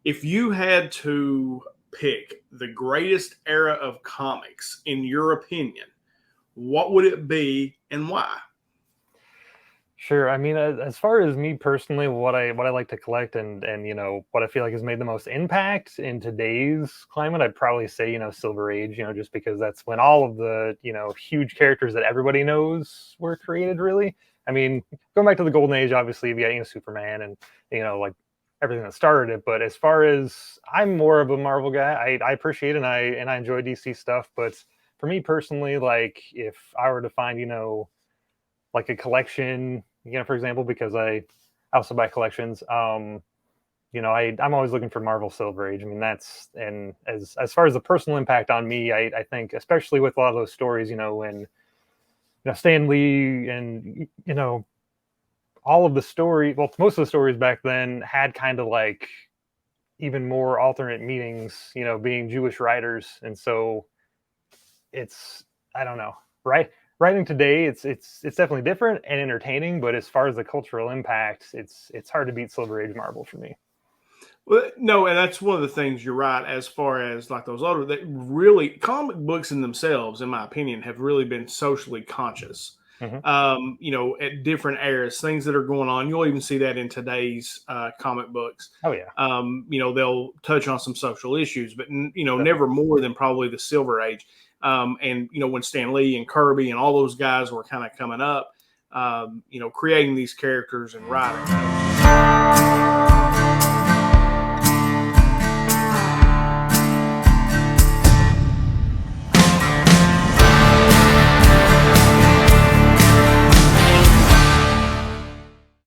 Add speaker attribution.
Speaker 1: If you had to pick the greatest era of comics, in your opinion, what would it be and why?
Speaker 2: Sure. I mean, as far as me personally, what I like to collect and what I feel like has made the most impact in today's climate, I'd probably say Silver Age. Just because that's when all of the huge characters that everybody knows were created. Really, I mean, going back to the Golden Age, obviously we got Superman and like everything that started it. But as far as I'm more of a Marvel guy, I appreciate and I enjoy DC stuff. But for me personally, like if I were to find like a collection, for example, because I also buy collections. I'm always looking for Marvel Silver Age. I mean, that's, and as far as the personal impact on me, I think, especially with a lot of those stories, when Stan Lee and all of the story, well, most of the stories back then had kind of like even more alternate meanings, being Jewish writers, and so it's, I don't know, right? Writing today, it's definitely different and entertaining, but as far as the cultural impact, it's hard to beat Silver Age Marvel for me.
Speaker 1: Well, no, and that's one of the things you're right. As far as like those older, that really comic books in themselves, in my opinion, have really been socially conscious.
Speaker 2: Mm-hmm.
Speaker 1: At different eras, things that are going on. You'll even see that in today's comic books.
Speaker 2: Oh yeah.
Speaker 1: They'll touch on some social issues, but
Speaker 2: Definitely.
Speaker 1: never more than probably the Silver Age. And when Stan Lee and Kirby and all those guys were kind of coming up, creating these characters and writing.